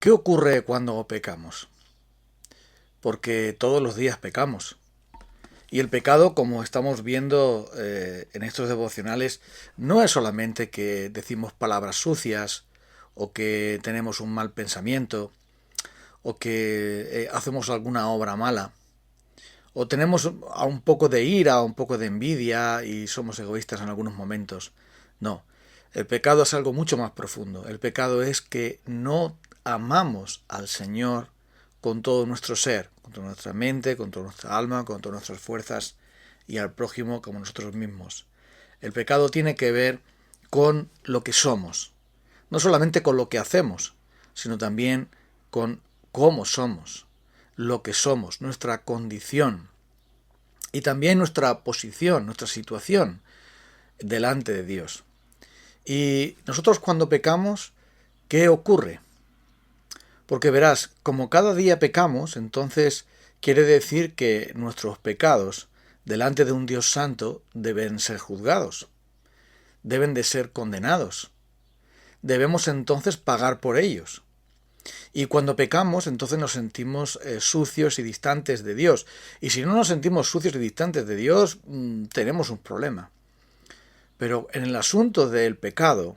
¿Qué ocurre cuando pecamos? Porque todos los días pecamos. Y el pecado, como estamos viendo en estos devocionales, no es solamente que decimos palabras sucias, o que tenemos un mal pensamiento, o que hacemos alguna obra mala, o tenemos a un poco de ira, un poco de envidia y somos egoístas en algunos momentos. No, el pecado es algo mucho más profundo. El pecado es que no amamos al Señor con todo nuestro ser, con toda nuestra mente, con toda nuestra alma, con todas nuestras fuerzas, y al prójimo como nosotros mismos. El pecado tiene que ver con lo que somos, no solamente con lo que hacemos, sino también con cómo somos, lo que somos, nuestra condición y también nuestra posición, nuestra situación delante de Dios. Y nosotros cuando pecamos, ¿qué ocurre? Porque verás, como cada día pecamos, entonces quiere decir que nuestros pecados delante de un Dios santo deben ser juzgados, deben de ser condenados. Debemos entonces pagar por ellos. Y cuando pecamos, entonces nos sentimos sucios y distantes de Dios. Y si no nos sentimos sucios y distantes de Dios, tenemos un problema. Pero en el asunto del pecado,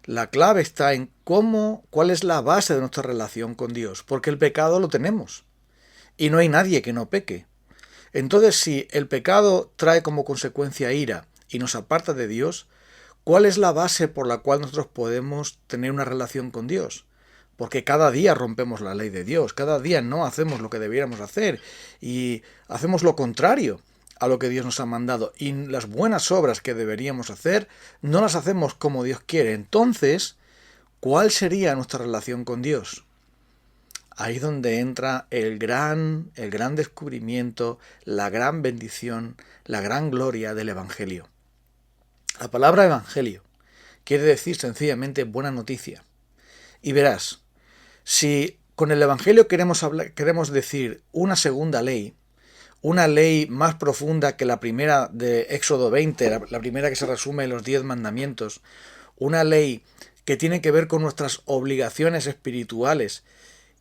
la clave está en cuál es la base de nuestra relación con Dios. Porque el pecado lo tenemos. Y no hay nadie que no peque. Entonces, si el pecado trae como consecuencia ira y nos aparta de Dios, ¿cuál es la base por la cual nosotros podemos tener una relación con Dios? Porque cada día rompemos la ley de Dios, cada día no hacemos lo que debiéramos hacer y hacemos lo contrario a lo que Dios nos ha mandado. Y las buenas obras que deberíamos hacer no las hacemos como Dios quiere. Entonces, ¿cuál sería nuestra relación con Dios? Ahí es donde entra el gran descubrimiento, la gran bendición, la gran gloria del Evangelio. La palabra Evangelio quiere decir sencillamente buena noticia. Y verás, si con el Evangelio queremos decir una segunda ley, una ley más profunda que la primera de Éxodo 20, la primera que se resume en los 10 mandamientos, una ley que tiene que ver con nuestras obligaciones espirituales,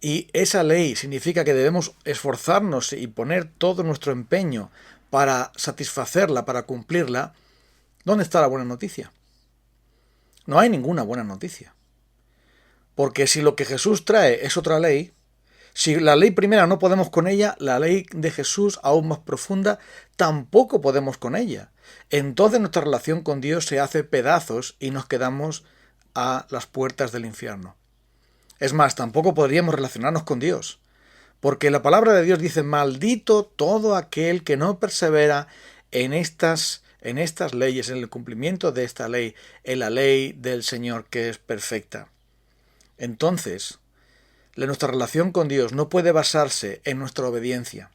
y esa ley significa que debemos esforzarnos y poner todo nuestro empeño para satisfacerla, para cumplirla, ¿dónde está la buena noticia? No hay ninguna buena noticia. Porque si lo que Jesús trae es otra ley, si la ley primera no podemos con ella, la ley de Jesús, aún más profunda, tampoco podemos con ella. Entonces nuestra relación con Dios se hace pedazos y nos quedamos a las puertas del infierno. Es más, tampoco podríamos relacionarnos con Dios. Porque la palabra de Dios dice, maldito todo aquel que no persevera en estas leyes, en el cumplimiento de esta ley, en la ley del Señor que es perfecta. Entonces, nuestra relación con Dios no puede basarse en nuestra obediencia.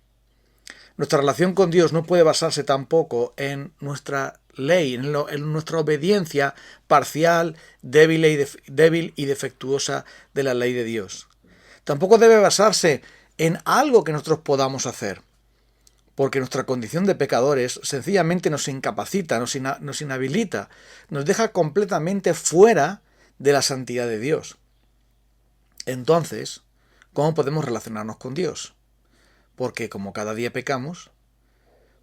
Nuestra relación con Dios no puede basarse tampoco en nuestra ley, en nuestra obediencia parcial, débil y defectuosa de la ley de Dios. Tampoco debe basarse en algo que nosotros podamos hacer, porque nuestra condición de pecadores sencillamente nos incapacita, nos inhabilita, nos deja completamente fuera de la santidad de Dios. Entonces, ¿cómo podemos relacionarnos con Dios? Porque como cada día pecamos,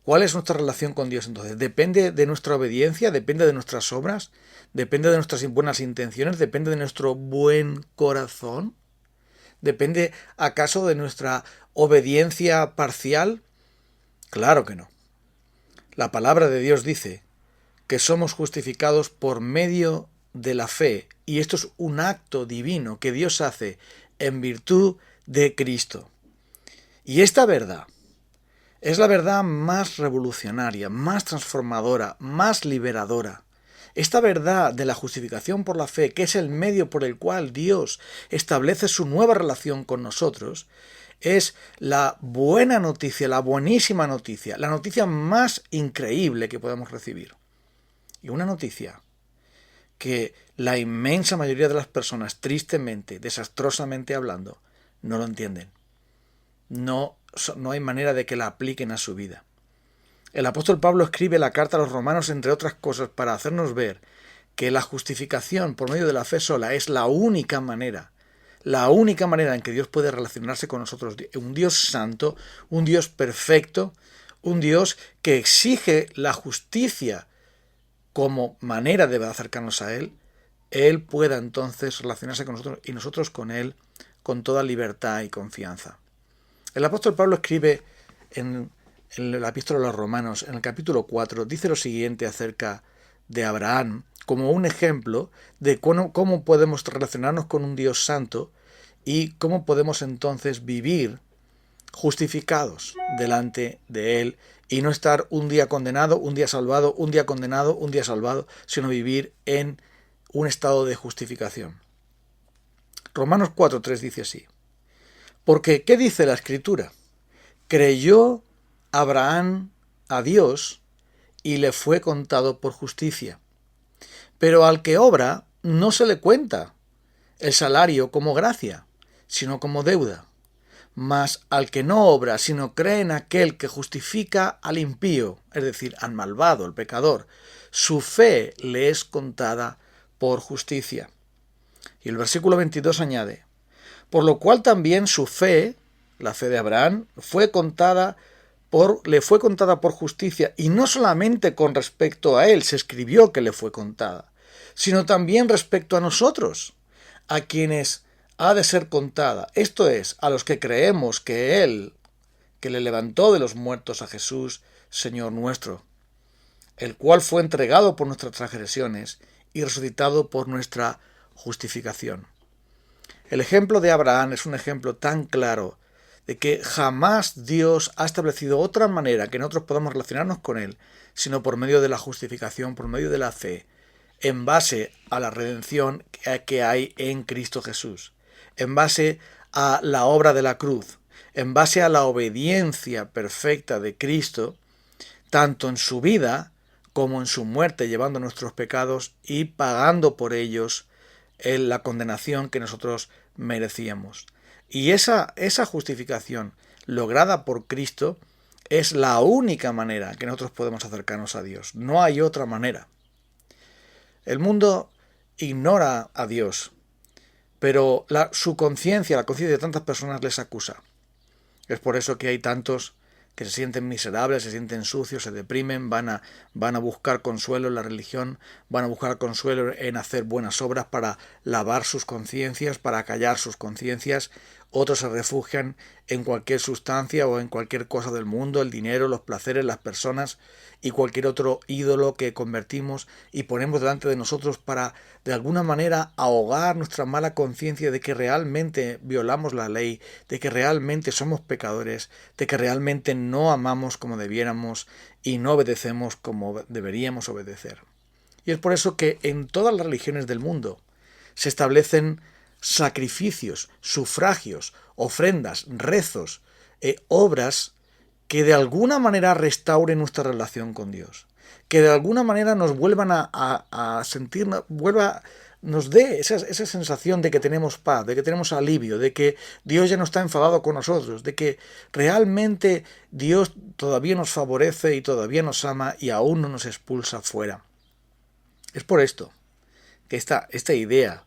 ¿cuál es nuestra relación con Dios entonces? ¿Depende de nuestra obediencia? ¿Depende de nuestras obras? ¿Depende de nuestras buenas intenciones? ¿Depende de nuestro buen corazón? ¿Depende acaso de nuestra obediencia parcial? Claro que no. La palabra de Dios dice que somos justificados por medio de la fe, y esto es un acto divino que Dios hace en virtud de Cristo. Y esta verdad es la verdad más revolucionaria, más transformadora, más liberadora. Esta verdad de la justificación por la fe, que es el medio por el cual Dios establece su nueva relación con nosotros, es la buena noticia, la buenísima noticia, la noticia más increíble que podemos recibir. Y una noticia que la inmensa mayoría de las personas, tristemente, desastrosamente hablando, no lo entienden. No hay manera de que la apliquen a su vida. El apóstol Pablo escribe la carta a los romanos, entre otras cosas, para hacernos ver que la justificación por medio de la fe sola es la única manera, la única manera en que Dios puede relacionarse con nosotros, un Dios santo, un Dios perfecto, un Dios que exige la justicia como manera de acercarnos a Él pueda entonces relacionarse con nosotros y nosotros con Él con toda libertad y confianza. El apóstol Pablo escribe en la epístola a los Romanos, en el capítulo 4, dice lo siguiente acerca de Abraham, como un ejemplo de cómo podemos relacionarnos con un Dios santo y cómo podemos entonces vivir justificados delante de Él y no estar un día condenado, un día salvado, un día condenado, un día salvado, sino vivir en un estado de justificación. Romanos 4:3 dice así: porque, ¿qué dice la Escritura? Creyó Abraham a Dios y le fue contado por justicia. Pero al que obra no se le cuenta el salario como gracia, sino como deuda. Mas al que no obra, sino cree en aquel que justifica al impío, es decir, al malvado, al pecador, su fe le es contada por justicia. Y el versículo 22 añade: por lo cual también su fe, la fe de Abraham, le fue contada por justicia, y no solamente con respecto a él se escribió que le fue contada, sino también respecto a nosotros, a quienes ha de ser contada, esto es, a los que creemos que Él, que le levantó de los muertos a Jesús, Señor nuestro, el cual fue entregado por nuestras transgresiones y resucitado por nuestra justificación. El ejemplo de Abraham es un ejemplo tan claro de que jamás Dios ha establecido otra manera que nosotros podamos relacionarnos con Él, sino por medio de la justificación, por medio de la fe, en base a la redención que hay en Cristo Jesús, en base a la obra de la cruz, en base a la obediencia perfecta de Cristo, tanto en su vida como en su muerte, llevando nuestros pecados y pagando por ellos la condenación que nosotros merecíamos. Y esa justificación lograda por Cristo es la única manera que nosotros podemos acercarnos a Dios. No hay otra manera. El mundo ignora a Dios, pero su conciencia, la conciencia de tantas personas les acusa. Es por eso que hay tantos que se sienten miserables, se sienten sucios, se deprimen, van a buscar consuelo en la religión, van a buscar consuelo en hacer buenas obras para lavar sus conciencias, para acallar sus conciencias. Otros se refugian en cualquier sustancia o en cualquier cosa del mundo, el dinero, los placeres, las personas y cualquier otro ídolo que convertimos y ponemos delante de nosotros para, de alguna manera, ahogar nuestra mala conciencia de que realmente violamos la ley, de que realmente somos pecadores, de que realmente no amamos como debiéramos y no obedecemos como deberíamos obedecer. Y es por eso que en todas las religiones del mundo se establecen sacrificios, sufragios, ofrendas, rezos, obras que de alguna manera restauren nuestra relación con Dios, que de alguna manera nos vuelvan a sentir, nos dé esa sensación de que tenemos paz, de que tenemos alivio, de que Dios ya no está enfadado con nosotros, de que realmente Dios todavía nos favorece y todavía nos ama y aún no nos expulsa fuera. Es por esto que esta idea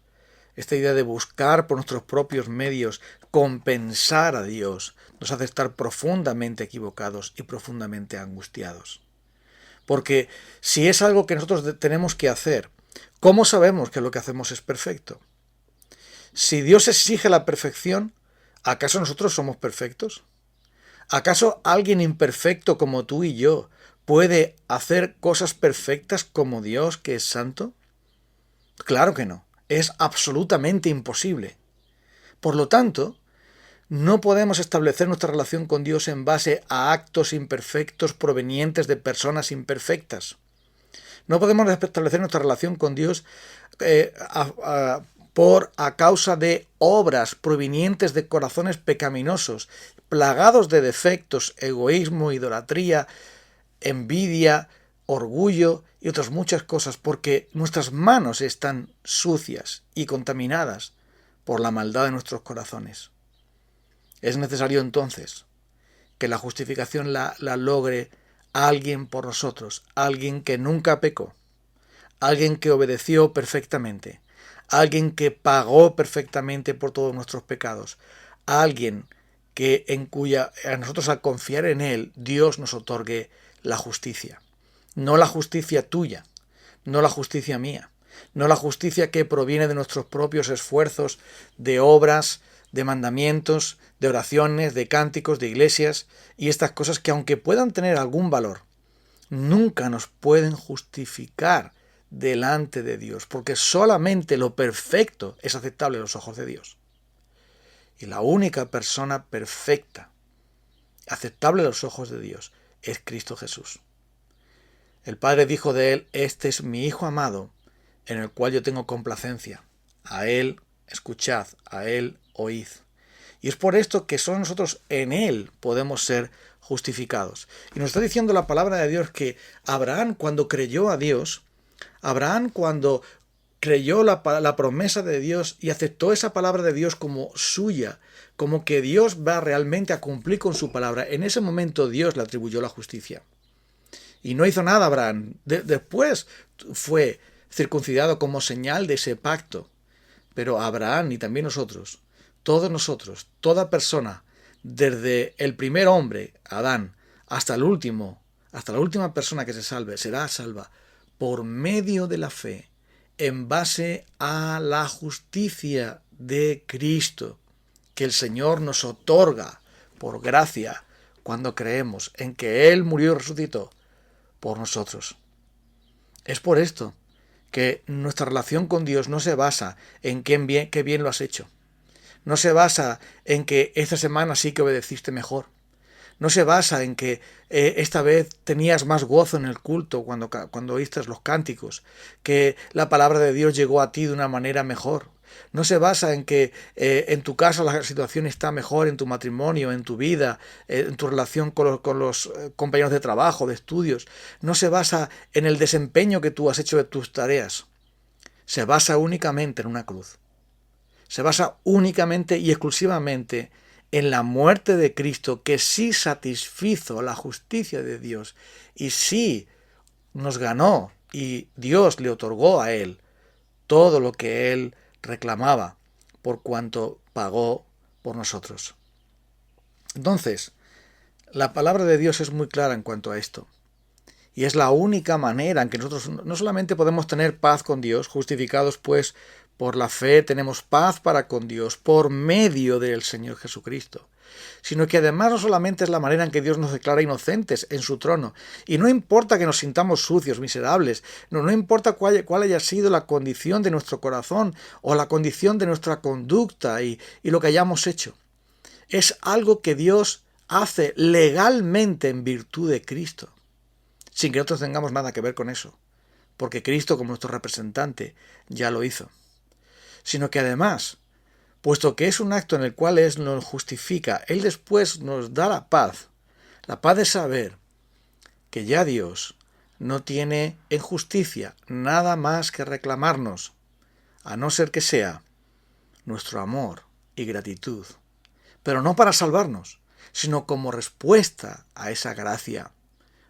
de buscar por nuestros propios medios compensar a Dios nos hace estar profundamente equivocados y profundamente angustiados. Porque si es algo que nosotros tenemos que hacer, ¿cómo sabemos que lo que hacemos es perfecto? Si Dios exige la perfección, ¿acaso nosotros somos perfectos? ¿Acaso alguien imperfecto como tú y yo puede hacer cosas perfectas como Dios, que es santo? Claro que no. Es absolutamente imposible. Por lo tanto, no podemos establecer nuestra relación con Dios en base a actos imperfectos provenientes de personas imperfectas. No podemos establecer nuestra relación con Dios a causa de obras provenientes de corazones pecaminosos, plagados de defectos, egoísmo, idolatría, envidia, orgullo y otras muchas cosas, porque nuestras manos están sucias y contaminadas por la maldad de nuestros corazones. Es necesario entonces que la justificación la logre alguien por nosotros, alguien que nunca pecó, alguien que obedeció perfectamente, alguien que pagó perfectamente por todos nuestros pecados, alguien que en cuya a nosotros al confiar en él, Dios nos otorgue la justicia. No la justicia tuya, no la justicia mía, no la justicia que proviene de nuestros propios esfuerzos, de obras, de mandamientos, de oraciones, de cánticos, de iglesias y estas cosas que aunque puedan tener algún valor, nunca nos pueden justificar delante de Dios, porque solamente lo perfecto es aceptable a los ojos de Dios. Y la única persona perfecta, aceptable a los ojos de Dios, es Cristo Jesús. El Padre dijo de él: este es mi Hijo amado, en el cual yo tengo complacencia. A él escuchad, a él oíd. Y es por esto que solo nosotros en él podemos ser justificados. Y nos está diciendo la palabra de Dios que Abraham, cuando creyó a Dios, Abraham cuando creyó la promesa de Dios y aceptó esa palabra de Dios como suya, como que Dios va realmente a cumplir con su palabra, en ese momento Dios le atribuyó la justicia. Y no hizo nada Abraham. Después fue circuncidado como señal de ese pacto. Pero Abraham y también nosotros, todos nosotros, toda persona, desde el primer hombre, Adán, hasta el último, hasta la última persona que se salve, será salva por medio de la fe, en base a la justicia de Cristo, que el Señor nos otorga por gracia cuando creemos en que Él murió y resucitó por nosotros. Es por esto que nuestra relación con Dios no se basa en qué bien lo has hecho. No se basa en que esta semana sí que obedeciste mejor. No se basa en que esta vez tenías más gozo en el culto cuando oíste los cánticos, que la palabra de Dios llegó a ti de una manera mejor. No se basa en que en tu casa la situación está mejor, en tu matrimonio, en tu vida, en tu relación con los compañeros de trabajo, de estudios. No se basa en el desempeño que tú has hecho de tus tareas. Se basa únicamente en una cruz. Se basa únicamente y exclusivamente en la muerte de Cristo, que sí satisfizo la justicia de Dios y sí nos ganó y Dios le otorgó a él todo lo que él reclamaba por cuanto pagó por nosotros. Entonces, la palabra de Dios es muy clara en cuanto a esto. Y es la única manera en que nosotros no solamente podemos tener paz con Dios, justificados pues por la fe, tenemos paz para con Dios por medio del Señor Jesucristo, sino que además no solamente es la manera en que Dios nos declara inocentes en su trono, y no importa que nos sintamos sucios, miserables, no importa cuál haya sido la condición de nuestro corazón o la condición de nuestra conducta y lo que hayamos hecho. Es algo que Dios hace legalmente en virtud de Cristo, sin que nosotros tengamos nada que ver con eso, porque Cristo como nuestro representante ya lo hizo. Sino que además, puesto que es un acto en el cual Él nos justifica, Él después nos da la paz de saber que ya Dios no tiene en justicia nada más que reclamarnos, a no ser que sea nuestro amor y gratitud, pero no para salvarnos, sino como respuesta a esa gracia,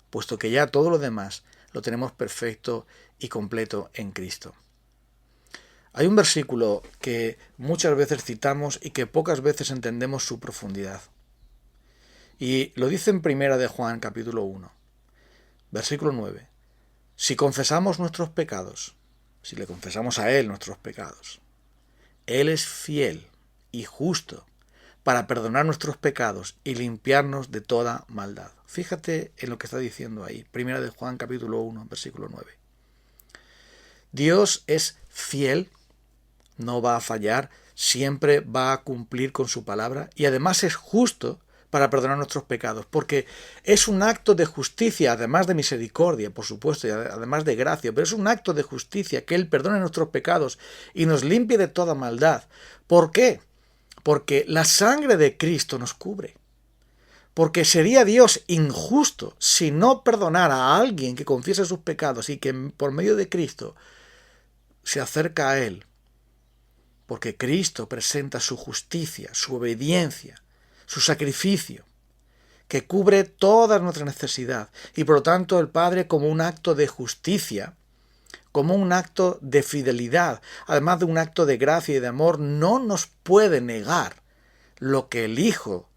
puesto que ya todo lo demás lo tenemos perfecto y completo en Cristo. Hay un versículo que muchas veces citamos y que pocas veces entendemos su profundidad. Y lo dice en Primera de Juan, capítulo 1, versículo 9. Si confesamos nuestros pecados, si le confesamos a Él nuestros pecados, Él es fiel y justo para perdonar nuestros pecados y limpiarnos de toda maldad. Fíjate en lo que está diciendo ahí, Primera de Juan, capítulo 1, versículo 9. Dios es fiel, no va a fallar, siempre va a cumplir con su palabra y además es justo para perdonar nuestros pecados, porque es un acto de justicia, además de misericordia, por supuesto, y además de gracia, pero es un acto de justicia que Él perdone nuestros pecados y nos limpie de toda maldad. ¿Por qué? Porque la sangre de Cristo nos cubre. Porque sería Dios injusto si no perdonara a alguien que confiesa sus pecados y que por medio de Cristo se acerca a Él. Porque Cristo presenta su justicia, su obediencia, su sacrificio, que cubre toda nuestra necesidad. Y por lo tanto el Padre, como un acto de justicia, como un acto de fidelidad, además de un acto de gracia y de amor, no nos puede negar lo que el Hijo,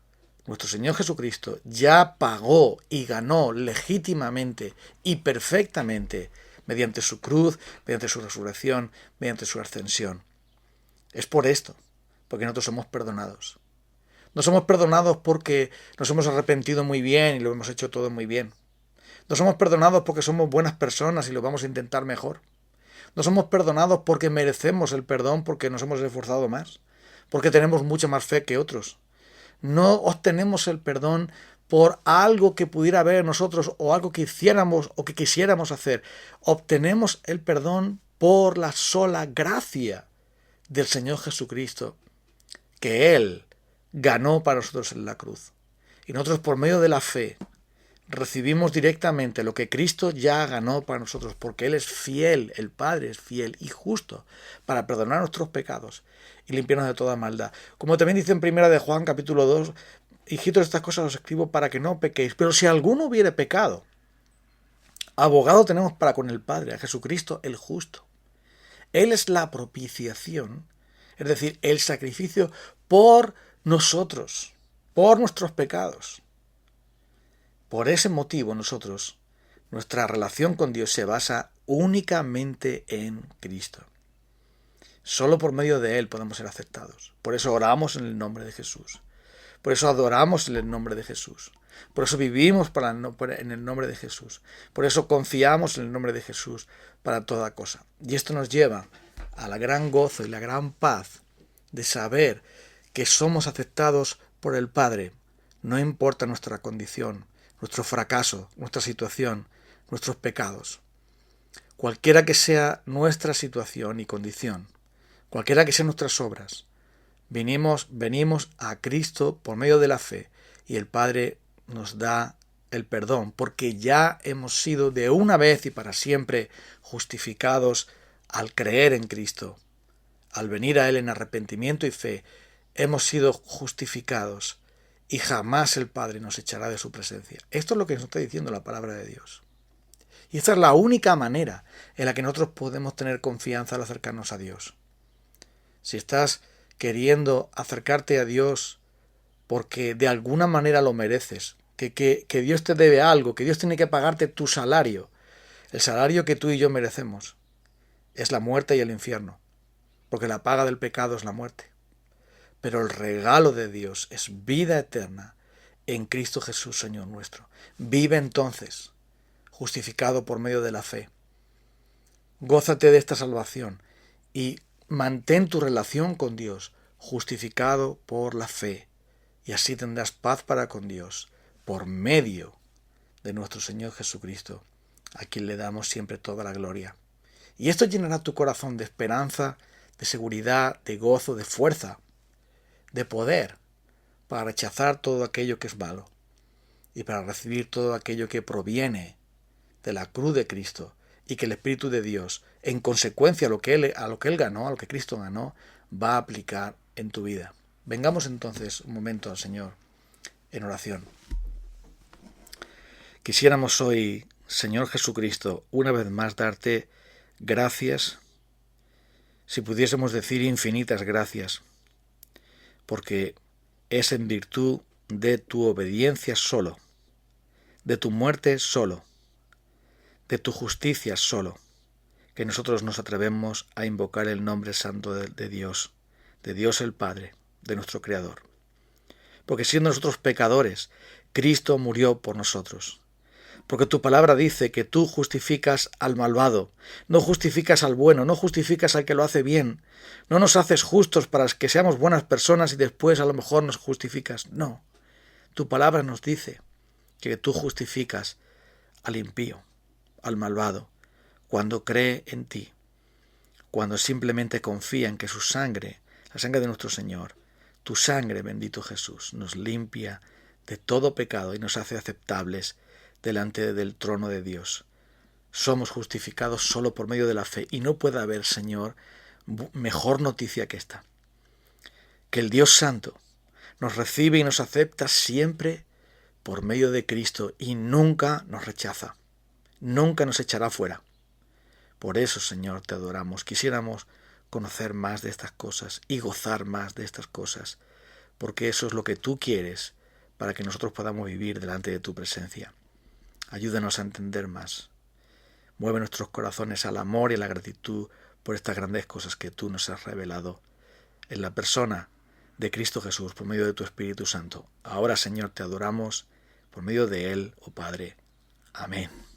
nuestro Señor Jesucristo, ya pagó y ganó legítimamente y perfectamente mediante su cruz, mediante su resurrección, mediante su ascensión. Es por esto, porque nosotros somos perdonados. No somos perdonados porque nos hemos arrepentido muy bien y lo hemos hecho todo muy bien. No somos perdonados porque somos buenas personas y lo vamos a intentar mejor. No somos perdonados porque merecemos el perdón porque nos hemos esforzado más, porque tenemos mucha más fe que otros. No obtenemos el perdón por algo que pudiera haber en nosotros o algo que hiciéramos o que quisiéramos hacer. Obtenemos el perdón por la sola gracia del Señor Jesucristo, que Él ganó para nosotros en la cruz. Y nosotros por medio de la fe recibimos directamente lo que Cristo ya ganó para nosotros, porque Él es fiel, el Padre es fiel y justo para perdonar nuestros pecados y limpiarnos de toda maldad. Como también dice en 1 de Juan capítulo 2, hijitos, estas cosas os escribo para que no pequéis, pero si alguno hubiere pecado, abogado tenemos para con el Padre, a Jesucristo el justo. Él es la propiciación, es decir, el sacrificio por nosotros, por nuestros pecados. Por ese motivo nosotros, nuestra relación con Dios se basa únicamente en Cristo. Solo por medio de Él podemos ser aceptados. Por eso oramos en el nombre de Jesús. Por eso adoramos en el nombre de Jesús. Por eso vivimos en el nombre de Jesús. Por eso confiamos en el nombre de Jesús para toda cosa. Y esto nos lleva a la gran gozo y la gran paz de saber que somos aceptados por el Padre. No importa nuestra condición, nuestro fracaso, nuestra situación, nuestros pecados. Cualquiera que sea nuestra situación y condición, cualquiera que sean nuestras obras, venimos a Cristo por medio de la fe y el Padre nos da el perdón, porque ya hemos sido de una vez y para siempre justificados al creer en Cristo. Al venir a Él en arrepentimiento y fe, hemos sido justificados y jamás el Padre nos echará de su presencia. Esto es lo que nos está diciendo la palabra de Dios. Y esta es la única manera en la que nosotros podemos tener confianza al acercarnos a Dios. Si estás queriendo acercarte a Dios porque de alguna manera lo mereces, que Dios te debe algo, que Dios tiene que pagarte tu salario, el salario que tú y yo merecemos, es la muerte y el infierno, porque la paga del pecado es la muerte. Pero el regalo de Dios es vida eterna en Cristo Jesús, Señor nuestro. Vive entonces, justificado por medio de la fe. Gózate de esta salvación y mantén tu relación con Dios, justificado por la fe. Y así tendrás paz para con Dios, por medio de nuestro Señor Jesucristo, a quien le damos siempre toda la gloria. Y esto llenará tu corazón de esperanza, de seguridad, de gozo, de fuerza, de poder, para rechazar todo aquello que es malo y para recibir todo aquello que proviene de la cruz de Cristo y que el Espíritu de Dios, en consecuencia a lo que Él ganó, a lo que Cristo ganó, va a aplicar en tu vida. Vengamos entonces un momento al Señor en oración. Quisiéramos hoy, Señor Jesucristo, una vez más darte gracias, si pudiésemos decir infinitas gracias, porque es en virtud de tu obediencia solo, de tu muerte solo, de tu justicia solo, que nosotros nos atrevemos a invocar el nombre santo de Dios el Padre, de nuestro Creador. Porque siendo nosotros pecadores, Cristo murió por nosotros. Porque tu palabra dice que tú justificas al malvado, no justificas al bueno, no justificas al que lo hace bien, no nos haces justos para que seamos buenas personas y después a lo mejor nos justificas. No, tu palabra nos dice que tú justificas al impío, al malvado, cuando cree en ti, cuando simplemente confía en que su sangre, la sangre de nuestro Señor, tu sangre, bendito Jesús, nos limpia de todo pecado y nos hace aceptables delante del trono de Dios. Somos justificados solo por medio de la fe y no puede haber, Señor, mejor noticia que esta. Que el Dios Santo nos recibe y nos acepta siempre por medio de Cristo y nunca nos rechaza, nunca nos echará fuera, Por eso, Señor, te adoramos. Quisiéramos conocer más de estas cosas y gozar más de estas cosas, porque eso es lo que tú quieres para que nosotros podamos vivir delante de tu presencia. Ayúdanos a entender más. Mueve nuestros corazones al amor y a la gratitud por estas grandes cosas que tú nos has revelado en la persona de Cristo Jesús por medio de tu Espíritu Santo. Ahora, Señor, te adoramos por medio de Él, oh Padre. Amén.